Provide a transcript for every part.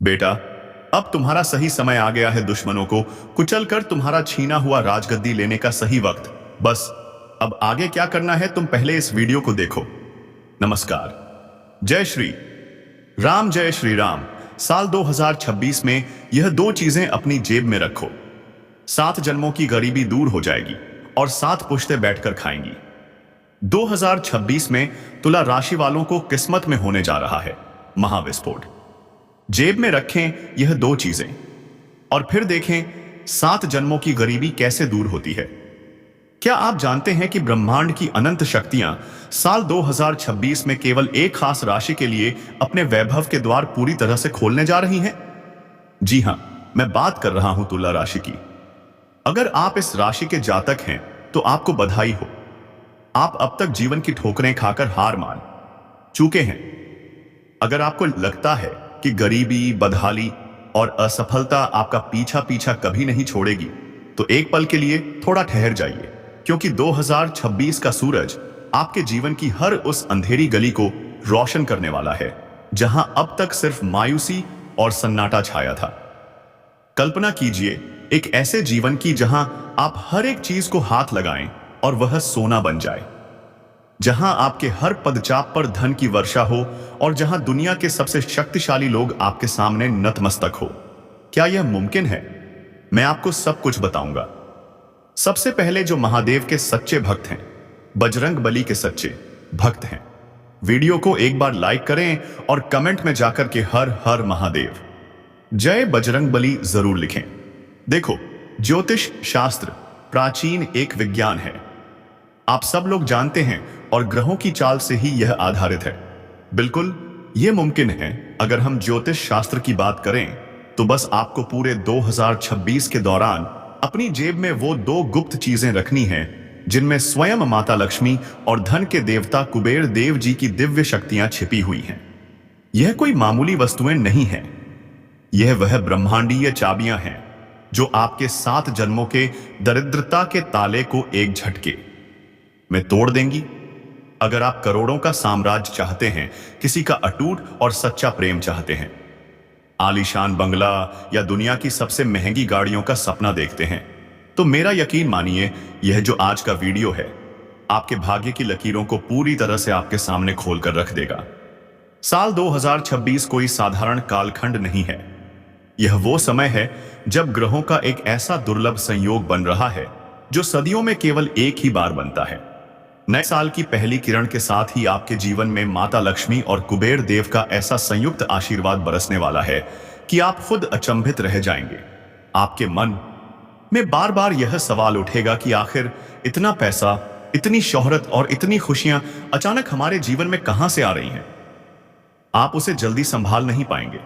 बेटा, अब तुम्हारा सही समय आ गया है। दुश्मनों को कुचलकर तुम्हारा छीना हुआ राजगद्दी लेने का सही वक्त। बस अब आगे क्या करना है, तुम पहले इस वीडियो को देखो। नमस्कार। जय श्री राम, जय श्री राम। साल 2026 में यह दो चीजें अपनी जेब में रखो। 7 जन्मों की गरीबी दूर हो जाएगी और 7 पुश्तें बैठकर खाएंगी। 2026 में तुला राशि वालों को किस्मत में होने जा रहा है महाविस्फोट। जेब में रखें यह दो चीजें और फिर देखें 7 जन्मों की गरीबी कैसे दूर होती है। क्या आप जानते हैं कि ब्रह्मांड की अनंत शक्तियां साल 2026 में केवल एक खास राशि के लिए अपने वैभव के द्वार पूरी तरह से खोलने जा रही हैं? जी हां, मैं बात कर रहा हूं तुला राशि की। अगर आप इस राशि के जातक हैं तो आपको बधाई हो। आप अब तक जीवन की ठोकरें खाकर हार मान चुके हैं। अगर आपको लगता है कि गरीबी, बदहाली और असफलता आपका पीछा पीछा कभी नहीं छोड़ेगी, तो एक पल के लिए थोड़ा ठहर जाइए, क्योंकि 2026 का सूरज आपके जीवन की हर उस अंधेरी गली को रोशन करने वाला है जहां अब तक सिर्फ मायूसी और सन्नाटा छाया था। कल्पना कीजिए एक ऐसे जीवन की जहां आप हर एक चीज को हाथ लगाएं और वह सोना बन जाए, जहां आपके हर पदचाप पर धन की वर्षा हो और जहां दुनिया के सबसे शक्तिशाली लोग आपके सामने नतमस्तक हो। क्या यह मुमकिन है? मैं आपको सब कुछ बताऊंगा। सबसे पहले जो महादेव के सच्चे भक्त हैं, बजरंगबली के सच्चे भक्त हैं, वीडियो को एक बार लाइक करें और कमेंट में जाकर के हर हर महादेव, जय बजरंगबली जरूर लिखें। देखो, ज्योतिष शास्त्र प्राचीन एक विज्ञान है, आप सब लोग जानते हैं, और ग्रहों की चाल से ही यह आधारित है। बिल्कुल यह मुमकिन है। अगर हम ज्योतिष शास्त्र की बात करें तो बस आपको पूरे 2026 के दौरान अपनी जेब में वो 2 गुप्त चीजें रखनी हैं जिनमें स्वयं माता लक्ष्मी और धन के देवता कुबेर देव जी की दिव्य शक्तियां छिपी हुई हैं। यह कोई मामूली वस्तुएं नहीं हैं, यह वह ब्रह्मांडीय चाबियां हैं जो आपके 7 जन्मों के दरिद्रता के ताले को एक झटके में तोड़ देंगी। अगर आप करोड़ों का साम्राज्य चाहते हैं, किसी का अटूट और सच्चा प्रेम चाहते हैं, आलीशान बंगला या दुनिया की सबसे महंगी गाड़ियों का सपना देखते हैं, तो मेरा यकीन मानिए, यह जो आज का वीडियो है आपके भाग्य की लकीरों को पूरी तरह से आपके सामने खोलकर रख देगा। साल 2026 कोई साधारण कालखंड नहीं है। यह वो समय है जब ग्रहों का एक ऐसा दुर्लभ संयोग बन रहा है जो सदियों में केवल एक ही बार बनता है। नए साल की पहली किरण के साथ ही आपके जीवन में माता लक्ष्मी और कुबेर देव का ऐसा संयुक्त आशीर्वाद बरसने वाला है कि आप खुद अचंभित रह जाएंगे। आपके मन में बार बार यह सवाल उठेगा कि आखिर इतना पैसा, इतनी शोहरत और इतनी खुशियां अचानक हमारे जीवन में कहां से आ रही हैं। आप उसे जल्दी संभाल नहीं पाएंगे।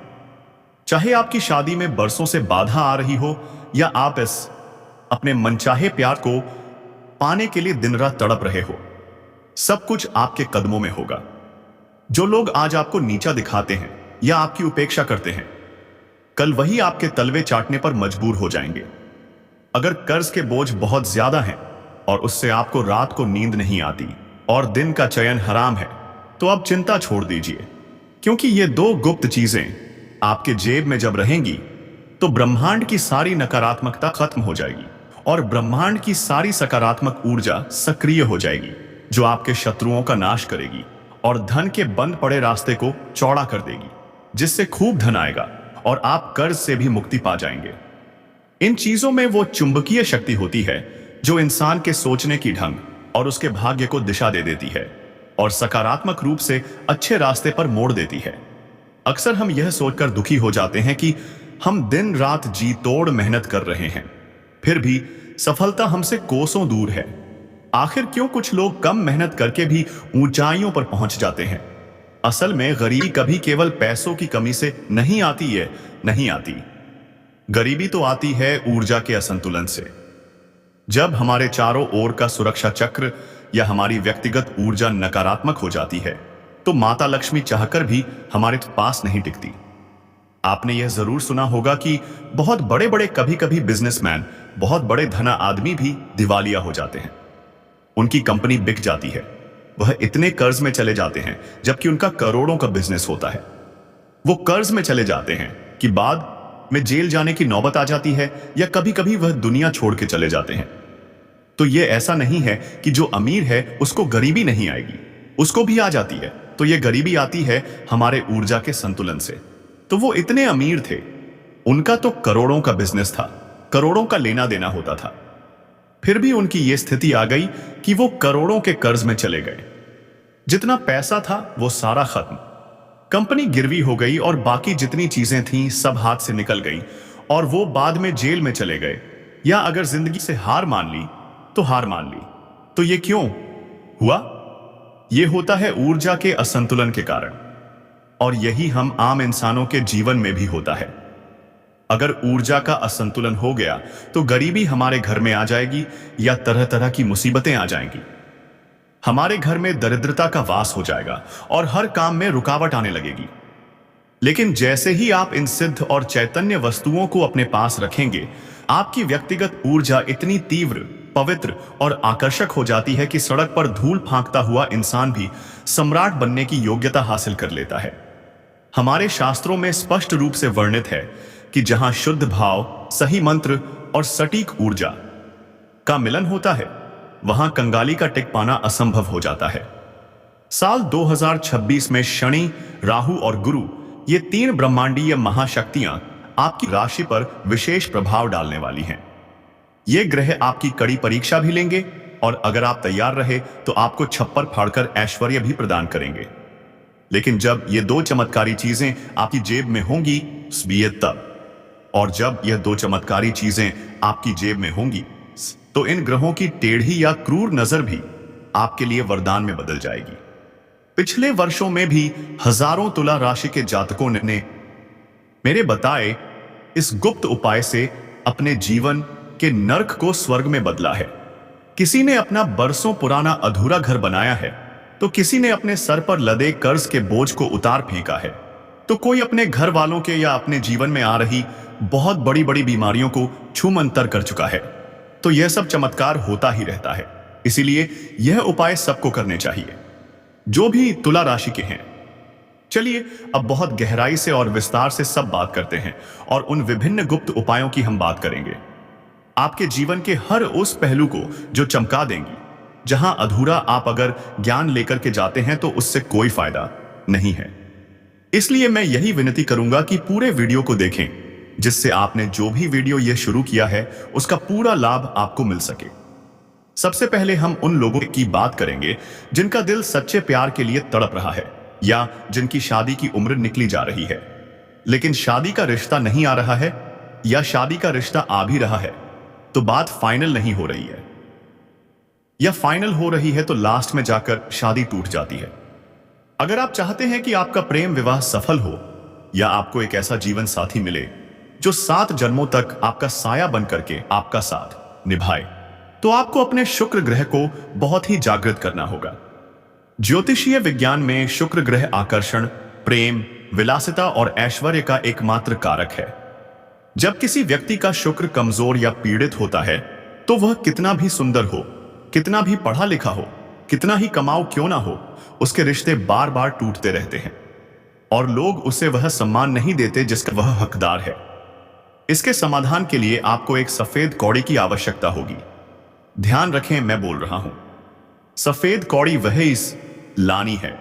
चाहे आपकी शादी में बरसों से बाधा आ रही हो या आप इस अपने मनचाहे प्यार को पाने के लिए दिन रात तड़प रहे हो, सब कुछ आपके कदमों में होगा। जो लोग आज आपको नीचा दिखाते हैं या आपकी उपेक्षा करते हैं, कल वही आपके तलवे चाटने पर मजबूर हो जाएंगे। अगर कर्ज के बोझ बहुत ज्यादा हैं और उससे आपको रात को नींद नहीं आती और दिन का चयन हराम है, तो अब चिंता छोड़ दीजिए, क्योंकि ये 2 गुप्त चीजें आपके जेब में जब रहेंगी तो ब्रह्मांड की सारी नकारात्मकता खत्म हो जाएगी और ब्रह्मांड की सारी सकारात्मक ऊर्जा सक्रिय हो जाएगी, जो आपके शत्रुओं का नाश करेगी और धन के बंद पड़े रास्ते को चौड़ा कर देगी, जिससे खूब धन आएगा और आप कर्ज से भी मुक्ति पा जाएंगे। इन चीजों में वो चुंबकीय शक्ति होती है जो इंसान के सोचने की ढंग और उसके भाग्य को दिशा दे देती है और सकारात्मक रूप से अच्छे रास्ते पर मोड़ देती है। अक्सर हम यह सोचकर दुखी हो जाते हैं कि हम दिन रात जी तोड़ मेहनत कर रहे हैं, फिर भी सफलता हमसे कोसों दूर है। आखिर क्यों कुछ लोग कम मेहनत करके भी ऊंचाइयों पर पहुंच जाते हैं? असल में गरीबी कभी केवल पैसों की कमी से नहीं आती है, नहीं आती। गरीबी तो आती है ऊर्जा के असंतुलन से। जब हमारे चारों ओर का सुरक्षा चक्र या हमारी व्यक्तिगत ऊर्जा नकारात्मक हो जाती है, तो माता लक्ष्मी चाहकर भी हमारे पास नहीं टिकती। आपने यह जरूर सुना होगा कि बहुत बड़े बड़े कभी कभी बिजनेसमैन, बहुत बड़े धना आदमी भी दिवालिया हो जाते हैं। उनकी कंपनी बिक जाती है, वह इतने कर्ज में चले जाते हैं, जबकि उनका करोड़ों का बिजनेस होता है। वो कर्ज में चले जाते हैं कि बाद में जेल जाने की नौबत आ जाती है या कभी कभी वह दुनिया छोड़ के चले जाते हैं। तो ये ऐसा नहीं है कि जो अमीर है उसको गरीबी नहीं आएगी, उसको भी आ जाती है। तो ये गरीबी आती है हमारे ऊर्जा के संतुलन से। तो वो इतने अमीर थे, उनका तो करोड़ों का बिजनेस था, करोड़ों का लेना देना होता था, फिर भी उनकी ये स्थिति आ गई कि वो करोड़ों के कर्ज में चले गए। जितना पैसा था वो सारा खत्म, कंपनी गिरवी हो गई और बाकी जितनी चीजें थीं सब हाथ से निकल गई और वो बाद में जेल में चले गए। या अगर जिंदगी से हार मान ली तो हार मान ली। तो ये क्यों हुआ? ये होता है ऊर्जा के असंतुलन के कारण, और यही हम आम इंसानों के जीवन में भी होता है। अगर ऊर्जा का असंतुलन हो गया तो गरीबी हमारे घर में आ जाएगी या तरह तरह की मुसीबतें आ जाएंगी। हमारे घर में दरिद्रता का वास हो जाएगा और हर काम में रुकावट आने लगेगी। लेकिन जैसे ही आप इन सिद्ध और चैतन्य वस्तुओं को अपने पास रखेंगे, आपकी व्यक्तिगत ऊर्जा इतनी तीव्र, पवित्र और आकर्षक हो जाती है कि सड़क पर धूल फांकता हुआ इंसान भी सम्राट बनने की योग्यता हासिल कर लेता है। हमारे शास्त्रों में स्पष्ट रूप से वर्णित है कि जहां शुद्ध भाव, सही मंत्र और सटीक ऊर्जा का मिलन होता है, वहां कंगाली का टिक पाना असंभव हो जाता है। साल 2026 में शनि, राहु और गुरु, ये तीन ब्रह्मांडीय महाशक्तियां आपकी राशि पर विशेष प्रभाव डालने वाली हैं। ये ग्रह आपकी कड़ी परीक्षा भी लेंगे और अगर आप तैयार रहे तो आपको छप्पर फाड़कर ऐश्वर्य भी प्रदान करेंगे। लेकिन जब ये दो चमत्कारी चीजें आपकी जेब में होंगी तब, और जब यह दो चमत्कारी चीजें आपकी जेब में होंगी तो इन ग्रहों की टेढ़ी या क्रूर नजर भी आपके लिए वरदान में बदल जाएगी। पिछले वर्षों में भी हजारों तुला राशि के जातकों ने मेरे बताए इस गुप्त उपाय से अपने जीवन के नर्क को स्वर्ग में बदला है। किसी ने अपना बरसों पुराना अधूरा घर बनाया है, तो किसी ने अपने सर पर लदे कर्ज के बोझ को उतार फेंका है, तो कोई अपने घर वालों के या अपने जीवन में आ रही बहुत बड़ी बड़ी बीमारियों को छूमंतर कर चुका है। तो यह सब चमत्कार होता ही रहता है। इसीलिए यह उपाय सबको करने चाहिए जो भी तुला राशि के हैं। चलिए अब बहुत गहराई से और विस्तार से सब बात करते हैं और उन विभिन्न गुप्त उपायों की हम बात करेंगे, आपके जीवन के हर उस पहलू को जो चमका देंगी। जहां अधूरा आप अगर ज्ञान लेकर के जाते हैं तो उससे कोई फायदा नहीं है। इसलिए मैं यही विनती करूंगा कि पूरे वीडियो को देखें, जिससे आपने जो भी वीडियो यह शुरू किया है उसका पूरा लाभ आपको मिल सके। सबसे पहले हम उन लोगों की बात करेंगे जिनका दिल सच्चे प्यार के लिए तड़प रहा है या जिनकी शादी की उम्र निकली जा रही है, लेकिन शादी का रिश्ता नहीं आ रहा है, या शादी का रिश्ता आ भी रहा है तो बात फाइनल नहीं हो रही है, या फाइनल हो रही है तो लास्ट में जाकर शादी टूट जाती है। अगर आप चाहते हैं कि आपका प्रेम विवाह सफल हो या आपको एक ऐसा जीवन साथी मिले जो 7 जन्मों तक आपका साया बन करके आपका साथ निभाए, तो आपको अपने शुक्र ग्रह को बहुत ही जागृत करना होगा। ज्योतिषीय विज्ञान में शुक्र ग्रह आकर्षण, प्रेम, विलासिता और ऐश्वर्य का एकमात्र कारक है। जब किसी व्यक्ति का शुक्र कमजोर या पीड़ित होता है तो वह कितना भी सुंदर हो, कितना भी पढ़ा लिखा हो, कितना ही कमाऊ क्यों ना हो, उसके रिश्ते बार बार टूटते रहते हैं और लोग उसे वह सम्मान नहीं देते जिसका वह हकदार है। इसके समाधान के लिए आपको एक सफेद कौड़ी की आवश्यकता होगी। ध्यान रखें, मैं बोल रहा हूं सफेद कौड़ी वह इस लानी है।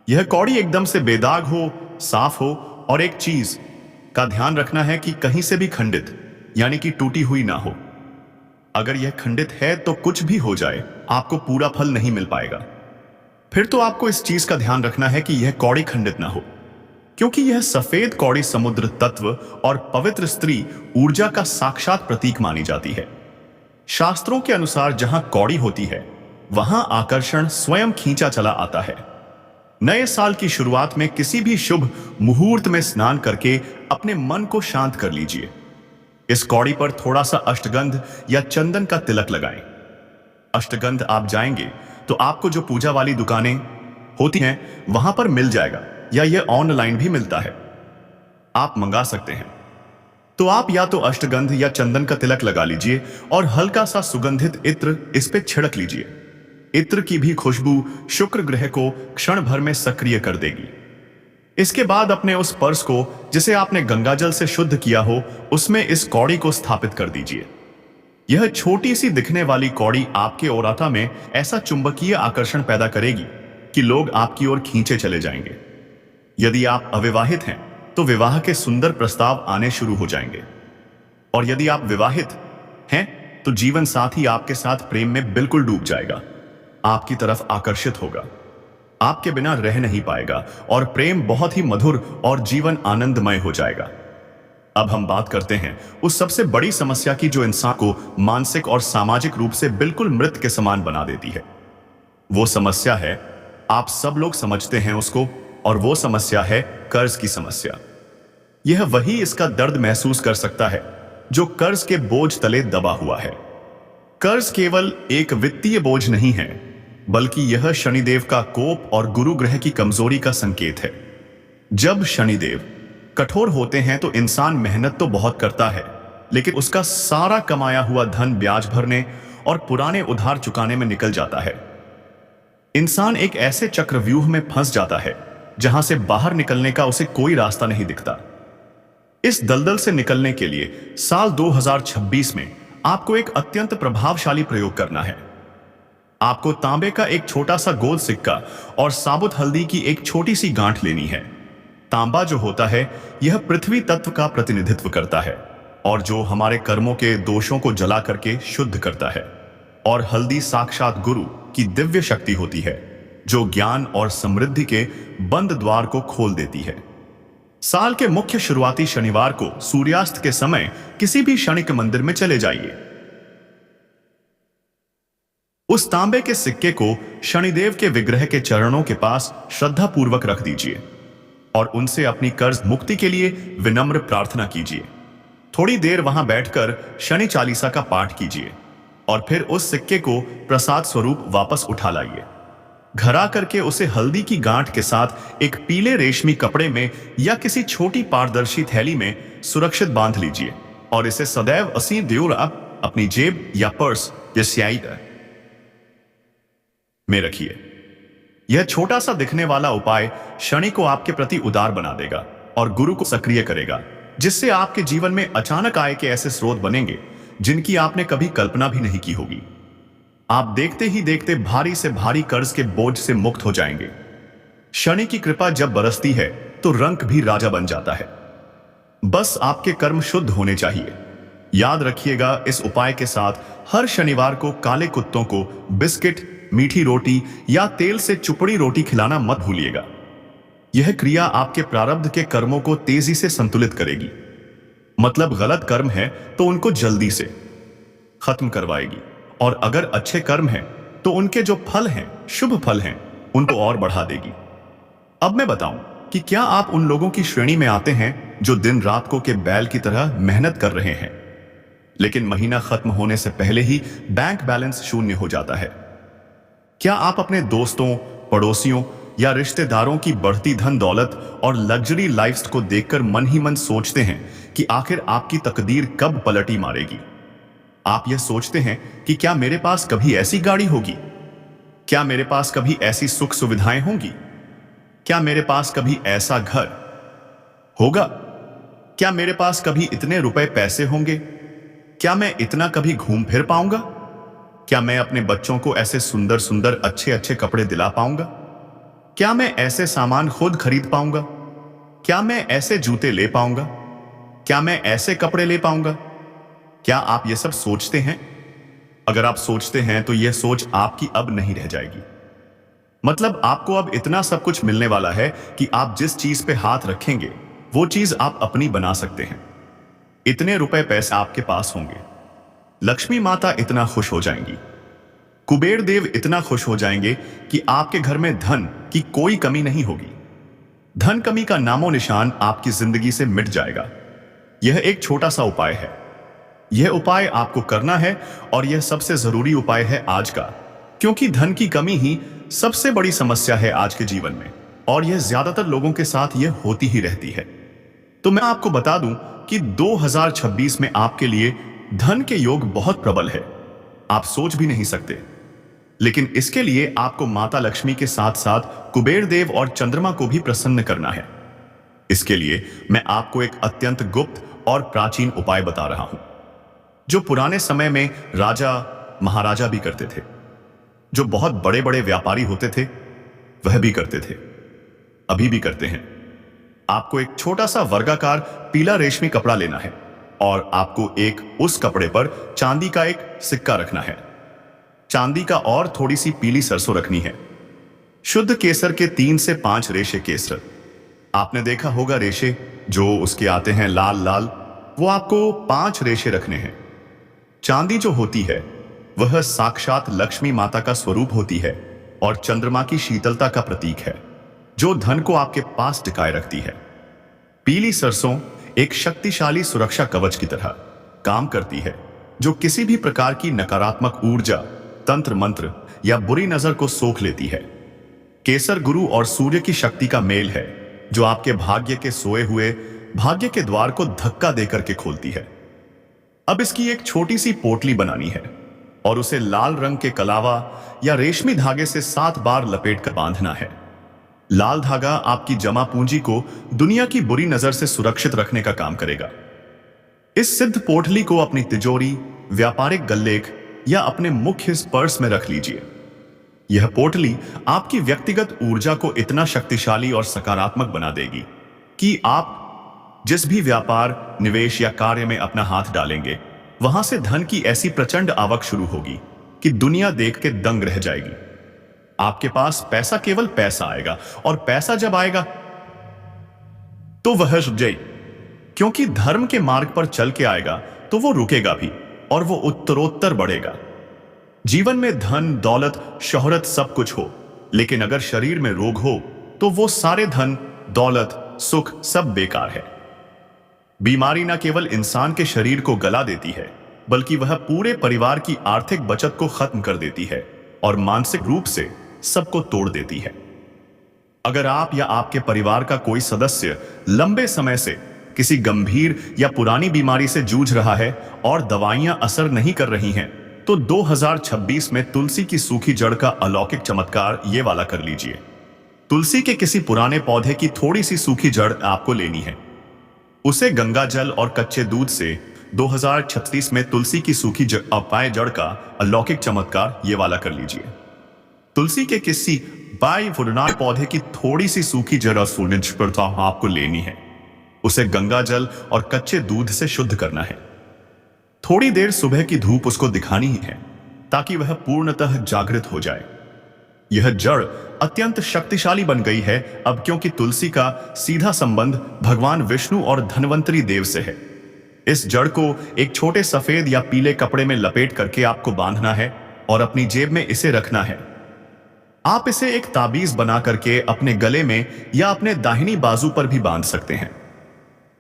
यह कौड़ी एकदम से बेदाग हो, साफ हो, और एक चीज का ध्यान रखना है कि कहीं से भी खंडित यानी कि टूटी हुई ना हो। अगर यह खंडित है तो कुछ भी हो जाए आपको पूरा फल नहीं मिल पाएगा। फिर तो आपको इस चीज का ध्यान रखना है कि यह कौड़ी खंडित ना हो, क्योंकि यह सफेद कौड़ी समुद्र तत्व और पवित्र स्त्री ऊर्जा का साक्षात प्रतीक मानी जाती है। शास्त्रों के अनुसार जहां कौड़ी होती है वहां आकर्षण स्वयं खींचा चला आता है। नए साल की शुरुआत में किसी भी शुभ मुहूर्त में स्नान करके अपने मन को शांत कर लीजिए। इस कौड़ी पर थोड़ा सा अष्टगंध या चंदन का तिलक लगाएं। अष्टगंध आप जाएंगे तो आपको जो पूजा वाली दुकानें होती हैं वहां पर मिल जाएगा, या यह ऑनलाइन भी मिलता है, आप मंगा सकते हैं। तो आप या तो अष्टगंध या चंदन का तिलक लगा लीजिए और हल्का सा सुगंधित इत्र इस पे छिड़क लीजिए। इत्र की भी खुशबू शुक्र ग्रह को क्षण भर में सक्रिय कर देगी। इसके बाद अपने उस पर्स को जिसे आपने गंगाजल से शुद्ध किया हो उसमें इस कौड़ी को स्थापित कर दीजिए। यह छोटी सी दिखने वाली कौड़ी आपके ओराटा में ऐसा चुंबकीय आकर्षण पैदा करेगी कि लोग आपकी ओर खींचे चले जाएंगे। यदि आप अविवाहित हैं तो विवाह के सुंदर प्रस्ताव आने शुरू हो जाएंगे, और यदि आप विवाहित हैं तो जीवन साथी आपके साथ प्रेम में बिल्कुल डूब जाएगा, आपकी तरफ आकर्षित होगा, आपके बिना रह नहीं पाएगा और प्रेम बहुत ही मधुर और जीवन आनंदमय हो जाएगा। अब हम बात करते हैं उस सबसे बड़ी समस्या की जो इंसान को मानसिक और सामाजिक रूप से बिल्कुल मृत के समान बना देती है। वो समस्या है, आप सब लोग समझते हैं उसको, और वो समस्या है कर्ज की समस्या। यह वही इसका दर्द महसूस कर सकता है जो कर्ज के बोझ तले दबा हुआ है। कर्ज केवल एक वित्तीय बोझ नहीं है, बल्कि यह शनिदेव का कोप और गुरु ग्रह की कमजोरी का संकेत है। जब शनिदेव कठोर होते हैं तो इंसान मेहनत तो बहुत करता है, लेकिन उसका सारा कमाया हुआ धन ब्याज भरने और पुराने उधार चुकाने में निकल जाता है। इंसान एक ऐसे चक्रव्यूह में फंस जाता है जहां से बाहर निकलने का उसे कोई रास्ता नहीं दिखता। इस दलदल से निकलने के लिए साल 2026 में आपको एक अत्यंत प्रभावशाली प्रयोग करना है। आपको तांबे का एक छोटा सा गोल सिक्का और साबुत हल्दी की एक छोटी सी गांठ लेनी है। तांबा जो होता है यह पृथ्वी तत्व का प्रतिनिधित्व करता है और जो हमारे कर्मों के दोषों को जला करके शुद्ध करता है, और हल्दी साक्षात गुरु की दिव्य शक्ति होती है जो ज्ञान और समृद्धि के बंद द्वार को खोल देती है। साल के मुख्य शुरुआती शनिवार को सूर्यास्त के समय किसी भी शनिक मंदिर में चले जाइए। उस तांबे के सिक्के को शनिदेव के विग्रह के चरणों के पास श्रद्धा पूर्वक रख दीजिए और उनसे अपनी कर्ज मुक्ति के लिए विनम्र प्रार्थना कीजिए। थोड़ी देर वहां बैठकर शनि चालीसा का पाठ कीजिए और फिर उस सिक्के को प्रसाद स्वरूप वापस उठा लाइए। घर आकर के उसे हल्दी की गांठ के साथ एक पीले रेशमी कपड़े में या किसी छोटी पारदर्शी थैली में सुरक्षित बांध लीजिए और इसे सदैव असीम द्योरा अपनी जेब या पर्स या स्याही में रखिए। यह छोटा सा दिखने वाला उपाय शनि को आपके प्रति उदार बना देगा और गुरु को सक्रिय करेगा, जिससे आपके जीवन में अचानक आय के ऐसे स्रोत बनेंगे जिनकी आपने कभी कल्पना भी नहीं की होगी। आप देखते ही देखते भारी से भारी कर्ज के बोझ से मुक्त हो जाएंगे। शनि की कृपा जब बरसती है तो रंक भी राजा बन जाता है। बस आपके कर्म शुद्ध होने चाहिए। याद रखिएगा, इस उपाय के साथ हर शनिवार को काले कुत्तों को बिस्किट, मीठी रोटी या तेल से चुपड़ी रोटी खिलाना मत भूलिएगा। यह क्रिया आपके प्रारब्ध के कर्मों को तेजी से संतुलित करेगी। मतलब गलत कर्म है तो उनको जल्दी से खत्म करवाएगी, और अगर अच्छे कर्म हैं तो उनके जो फल हैं, शुभ फल हैं, उनको और बढ़ा देगी। अब मैं बताऊं कि क्या आप उन लोगों की श्रेणी में आते हैं जो दिन रात को के बैल की तरह मेहनत कर रहे हैं, लेकिन महीना खत्म होने से पहले ही बैंक बैलेंस शून्य हो जाता है? क्या आप अपने दोस्तों, पड़ोसियों या रिश्तेदारों की बढ़ती धन दौलत और लग्जरी लाइफ्स को देखकर मन ही मन सोचते हैं कि आखिर आपकी तकदीर कब पलटी मारेगी? आप यह सोचते हैं कि क्या मेरे पास कभी ऐसी गाड़ी होगी? क्या मेरे पास कभी ऐसी सुख सुविधाएं होंगी? क्या मेरे पास कभी ऐसा घर होगा? क्या मेरे पास कभी इतने रुपए पैसे होंगे? क्या मैं इतना कभी घूम फिर पाऊंगा? क्या मैं अपने बच्चों को ऐसे सुंदर सुंदर अच्छे अच्छे कपड़े दिला पाऊंगा? क्या मैं ऐसे सामान खुद खरीद पाऊंगा? क्या मैं ऐसे जूते ले पाऊंगा? क्या मैं ऐसे कपड़े ले पाऊंगा? क्या आप ये सब सोचते हैं? अगर आप सोचते हैं तो यह सोच आपकी अब नहीं रह जाएगी। मतलब आपको अब इतना सब कुछ मिलने वाला है कि आप जिस चीज पे हाथ रखेंगे वो चीज आप अपनी बना सकते हैं। इतने रुपए पैसे आपके पास होंगे, लक्ष्मी माता इतना खुश हो जाएंगी, कुबेर देव इतना खुश हो जाएंगे कि आपके घर में धन की कोई कमी नहीं होगी। धन कमी का नामो निशान आपकी जिंदगी से मिट जाएगा। यह एक छोटा सा उपाय है। यह उपाय आपको करना है और यह सबसे जरूरी उपाय है आज का, क्योंकि धन की कमी ही सबसे बड़ी समस्या है आज के जीवन में, और यह ज्यादातर लोगों के साथ यह होती ही रहती है। तो मैं आपको बता दूं कि 2026 में आपके लिए धन के योग बहुत प्रबल है, आप सोच भी नहीं सकते। लेकिन इसके लिए आपको माता लक्ष्मी के साथ साथ कुबेर देव और चंद्रमा को भी प्रसन्न करना है। इसके लिए मैं आपको एक अत्यंत गुप्त और प्राचीन उपाय बता रहा हूं, जो पुराने समय में राजा महाराजा भी करते थे। जो बहुत बड़े बड़े व्यापारी होते थे वह भी करते थे, अभी भी करते हैं। आपको एक छोटा सा वर्गाकार पीला रेशमी कपड़ा लेना है और आपको एक उस कपड़े पर चांदी का एक सिक्का रखना है। चांदी का और थोड़ी सी पीली सरसों रखनी है। शुद्ध केसर के 3 से 5 रेशे केसर। आपने देखा होगा रेशे जो उसके आते हैं लाल लाल, वो आपको 5 रेशे रखने हैं। चांदी जो होती है वह साक्षात लक्ष्मी माता का स्वरूप होती है और चंद्रमा की शीतलता का प्रतीक है, जो धन को आपके पास टिकाए रखती है। पीली सरसों एक शक्तिशाली सुरक्षा कवच की तरह काम करती है, जो किसी भी प्रकार की नकारात्मक ऊर्जा, तंत्र मंत्र या बुरी नजर को सोख लेती है। केसर गुरु और सूर्य की शक्ति का मेल है, जो आपके भाग्य के सोए हुए भाग्य के द्वार को धक्का देकर के खोलती है। अब इसकी एक छोटी सी पोटली बनानी है और उसे लाल रंग के कलावा या रेशमी धागे से 7 बार लपेटकर बांधना है। लाल धागा आपकी जमा पूंजी को दुनिया की बुरी नजर से सुरक्षित रखने का काम करेगा। इस सिद्ध पोटली को अपनी तिजोरी, व्यापारिक गल्लेख या अपने मुख्य पर्स में रख लीजिए। यह पोटली आपकी व्यक्तिगत ऊर्जा को इतना शक्तिशाली और सकारात्मक बना देगी कि आप जिस भी व्यापार, निवेश या कार्य में अपना हाथ डालेंगे, वहां से धन की ऐसी प्रचंड आवक शुरू होगी कि दुनिया देख के दंग रह जाएगी। आपके पास पैसा केवल पैसा आएगा, और पैसा जब आएगा तो वह रुक जाए, क्योंकि धर्म के मार्ग पर चल के आएगा तो वो रुकेगा भी और वो उत्तरोत्तर बढ़ेगा। जीवन में धन, दौलत, शोहरत सब कुछ हो, लेकिन अगर शरीर में रोग हो तो वो सारे धन, दौलत, सुख सब बेकार है। बीमारी न केवल इंसान के शरीर को गला देती है, बल्कि वह पूरे परिवार की आर्थिक बचत को खत्म कर देती है और मानसिक रूप से सबको तोड़ देती है। अगर आप या आपके परिवार का कोई सदस्य लंबे समय से किसी गंभीर या पुरानी बीमारी से जूझ रहा है और दवाइयां असर नहीं कर रही हैं, तो 2026 में तुलसी की सूखी जड़ का अलौकिक चमत्कार ये वाला कर लीजिए। तुलसी के किसी पुराने पौधे की थोड़ी सी सूखी जड़ आपको लेनी है। उसे गंगा जल और कच्चे दूध से 2036 में तुलसी की सूखी अपाय जड़ का अलौकिक चमत्कार ये वाला कर लीजिए। तुलसी के किसी बाई पौधे की थोड़ी सी सूखी जड़ आपको लेनी है। उसे गंगा जल और कच्चे दूध से शुद्ध करना है। थोड़ी देर सुबह की धूप उसको दिखानी ही है, ताकि वह पूर्णतः जागृत हो जाए। यह जड़ अत्यंत शक्तिशाली बन गई है अब, क्योंकि तुलसी का सीधा संबंध भगवान विष्णु और धन्वंतरी देव से है। इस जड़ को एक छोटे सफेद या पीले कपड़े में लपेट करके आपको बांधना है और अपनी जेब में इसे रखना है। आप इसे एक ताबीज बना करके अपने गले में या अपने दाहिनी बाजू पर भी बांध सकते हैं।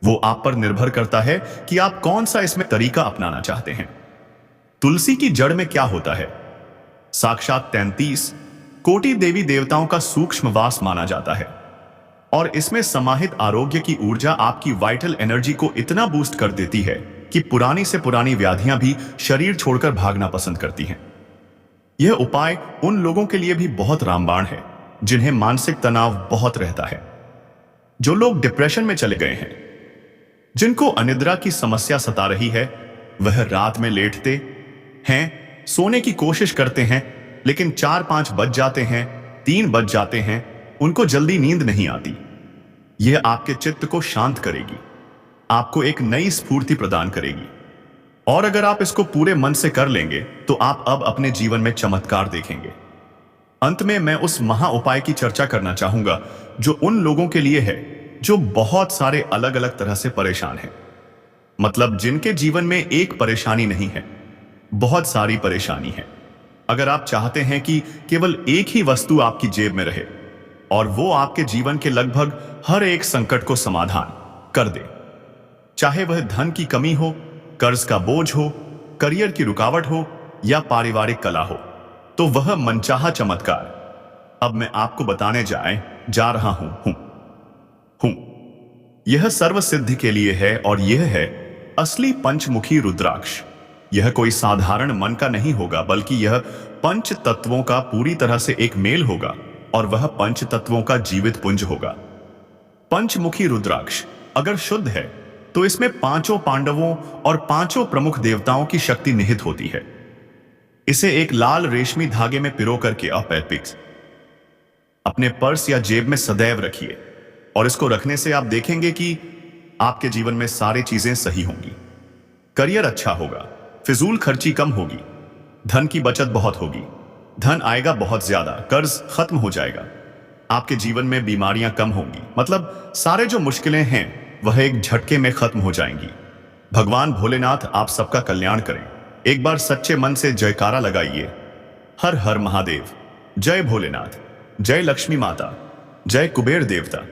वो आप पर निर्भर करता है कि आप कौन सा इसमें तरीका अपनाना चाहते हैं। तुलसी की जड़ में क्या होता है? साक्षात 33 कोटि देवी देवताओं का सूक्ष्म वास माना जाता है और इसमें समाहित आरोग्य की ऊर्जा आपकी वाइटल एनर्जी को इतना बूस्ट कर देती है कि पुरानी से पुरानी व्याधियां भी शरीर छोड़कर भागना पसंद करती हैं। यह उपाय उन लोगों के लिए भी बहुत रामबाण है जिन्हें मानसिक तनाव बहुत रहता है, जो लोग डिप्रेशन में चले गए हैं, जिनको अनिद्रा की समस्या सता रही है। वह रात में लेटते हैं, सोने की कोशिश करते हैं, लेकिन 4-5 बज जाते हैं, 3 बज जाते हैं, उनको जल्दी नींद नहीं आती। यह आपके चित्त को शांत करेगी, आपको एक नई स्फूर्ति प्रदान करेगी, और अगर आप इसको पूरे मन से कर लेंगे तो आप अब अपने जीवन में चमत्कार देखेंगे। अंत में मैं उस महा उपाय की चर्चा करना चाहूंगा जो उन लोगों के लिए है जो बहुत सारे अलग अलग तरह से परेशान हैं। मतलब जिनके जीवन में एक परेशानी नहीं है, बहुत सारी परेशानी है। अगर आप चाहते हैं कि केवल एक ही वस्तु आपकी जेब में रहे और वो आपके जीवन के लगभग हर एक संकट को समाधान कर दे, चाहे वह धन की कमी हो, कर्ज का बोझ हो, करियर की रुकावट हो या पारिवारिक कला हो, तो वह मनचाहा चमत्कार अब मैं आपको बताने जा रहा हूं। यह सर्व सिद्धि के लिए है और यह है असली पंचमुखी रुद्राक्ष। यह कोई साधारण मन का नहीं होगा, बल्कि यह पंच तत्वों का पूरी तरह से एक मेल होगा और वह पंच तत्वों का जीवित पुंज होगा। पंचमुखी रुद्राक्ष अगर शुद्ध है तो इसमें पांचों पांडवों और पांचों प्रमुख देवताओं की शक्ति निहित होती है। इसे एक लाल रेशमी धागे में पिरो करके अपने पर्स या जेब में सदैव रखिए और इसको रखने से आप देखेंगे कि आपके जीवन में सारी चीजें सही होंगी। करियर अच्छा होगा, फिजूल खर्ची कम होगी, धन की बचत बहुत होगी, धन आएगा बहुत ज्यादा, कर्ज खत्म हो जाएगा, आपके जीवन में बीमारियां कम होंगी, मतलब सारे जो मुश्किलें हैं वह एक झटके में खत्म हो जाएंगी। भगवान भोलेनाथ आप सबका कल्याण करें। एक बार सच्चे मन से जयकारा लगाइए। हर हर महादेव, जय भोलेनाथ, जय लक्ष्मी माता, जय कुबेर देवता।